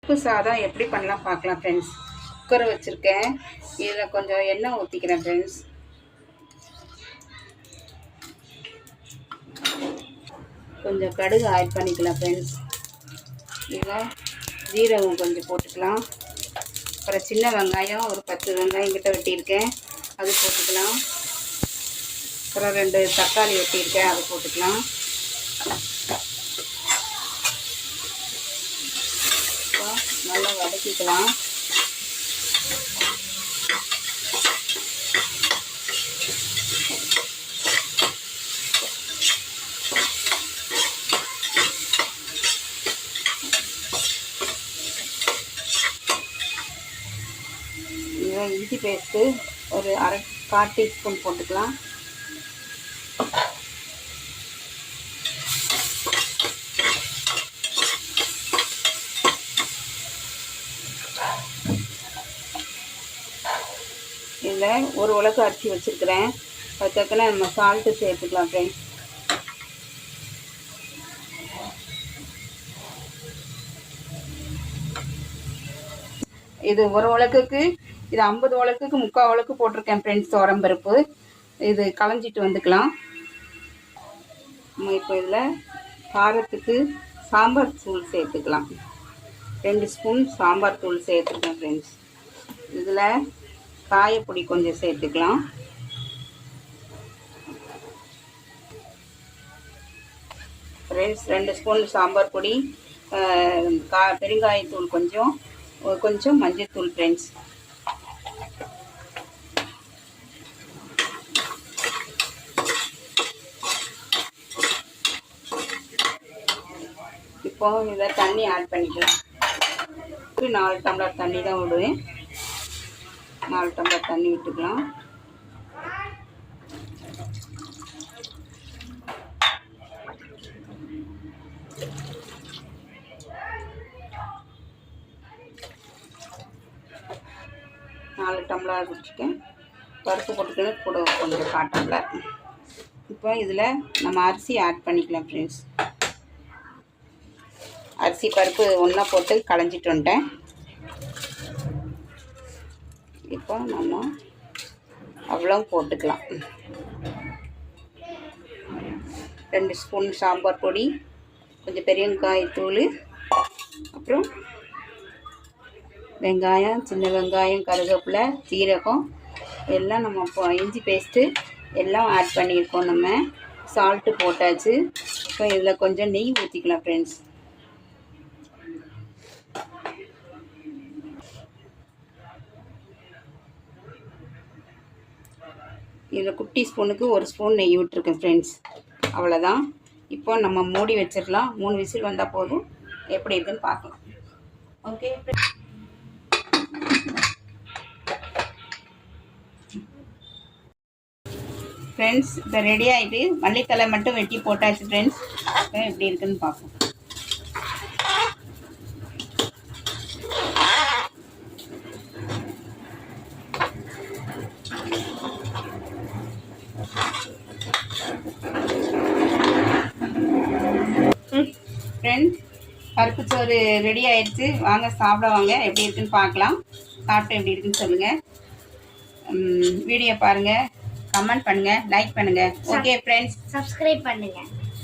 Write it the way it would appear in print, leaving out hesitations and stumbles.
உப்பு சாதம் எப்படி பண்ணலாம் பார்க்கலாம் ஃப்ரெண்ட்ஸ். குக்கரை வச்சுருக்கேன். இதில் கொஞ்சம் எண்ணெய் ஊற்றிக்கிறேன் ஃப்ரெண்ட்ஸ். கொஞ்சம் கடுகு ஆட் பண்ணிக்கலாம் ஃப்ரெண்ட்ஸ். இதில் ஜீரகம் கொஞ்சம் போட்டுக்கலாம். அப்புறம் சின்ன வெங்காயம் ஒரு 10 வெங்காயம் கிட்ட வெட்டியிருக்கேன், அது போட்டுக்கலாம். அப்புறம் 2 தக்காளி வெட்டியிருக்கேன், அது போட்டுக்கலாம். நல்லா வதக்கிக்கலாம். இஞ்சி பேஸ்ட்டு ஒரு 1/4 டீஸ்பூன் போட்டுக்கலாம். இதில் ஒரு உலக்கு அரிசி வச்சுருக்கிறேன், அது தக்கன நம்ம சால்ட்டு சேர்த்துக்கலாம் ஃப்ரெண்ட்ஸ். இது ஒரு உலக்குக்கு, இது 50 உலக்குக்கு 3/4 உலக்கு போட்டிருக்கேன் ஃப்ரெண்ட்ஸ் துவரம்பருப்பு. இது களைஞ்சிட்டு வந்துக்கலாம். நம்ம இப்போ இதில் காரத்துக்கு சாம்பார் தூள் சேர்த்துக்கலாம். 2 ஸ்பூன் சாம்பார் தூள் சேர்த்துருக்கேன் ஃப்ரெண்ட்ஸ். இதில் காயப்பொடி கொஞ்சம் சேர்த்துக்கலாம். ஃப்ரெண்ட்ஸ் 2 ஸ்பூன் சாம்பார் பொடி, பெருங்காயத்தூள் கொஞ்சம் மஞ்சள்தூள் ஃப்ரெண்ட்ஸ். இப்போ இதில் தண்ணி ஆட் பண்ணிக்கலாம். 4 டம்ளர் தண்ணி தான் விடுவேன். 4 டம்ளர் தண்ணி விட்டுக்கலாம். டம்ளர் வச்சுக்கேன். பருப்பு போட்டுக்கணும் கூட கொஞ்சம் 1/4 டம்ளர். இப்போ இதில் நம்ம அரிசி ஆட் பண்ணிக்கலாம் ஃப்ரெண்ட்ஸ். அரிசி பருப்பு ஒன்றா போட்டு களைஞ்சிட்டு வந்துட்டேன். இப்போ நம்ம அவ்வளோ போட்டுக்கலாம். 2 ஸ்பூன் சாம்பார் பொடி, கொஞ்சம் பெருங்காயத்தூள், அப்புறம் வெங்காயம், சின்ன வெங்காயம், கருவேப்பிலை, சீரகம் எல்லாம் நம்ம இஞ்சி பேஸ்ட்டு எல்லாம் ஆட் பண்ணியிருக்கோம். நம்ம சால்ட்டு போட்டாச்சு. இப்போ இதில் கொஞ்சம் நெய் ஊற்றிக்கலாம் ஃப்ரெண்ட்ஸ். இதில் குட்டி ஸ்பூனுக்கு 1 ஸ்பூன் நெய் விட்டுருக்கேன் ஃப்ரெண்ட்ஸ். அவ்வளோதான். இப்போ நம்ம மூடி வச்சிடலாம். 3 விசில் வந்தால் போதும். எப்படி இருக்குன்னு பார்க்கலாம். ஓகே ஃப்ரெண்ட்ஸ், இப்போ ரெடி ஆகிட்டு மல்லித்தலை மட்டும் வெட்டி போட்டாச்சு ஃப்ரெண்ட்ஸ். எப்படி இருக்குன்னு பார்ப்போம். ஃப்ரெண்ட்ஸ், பருப்பு சோறு ரெடி ஆயிடுச்சு. வாங்க சாப்பிட வாங்க. எப்படி இருக்குன்னு பார்க்கலாம். சாப்பிட்டு எப்படி இருக்குன்னு சொல்லுங்கள். வீடியோ பாருங்கள், கமெண்ட் பண்ணுங்கள், லைக் பண்ணுங்கள். ஓகே ஃப்ரெண்ட்ஸ், சப்ஸ்கிரைப் பண்ணுங்கள்.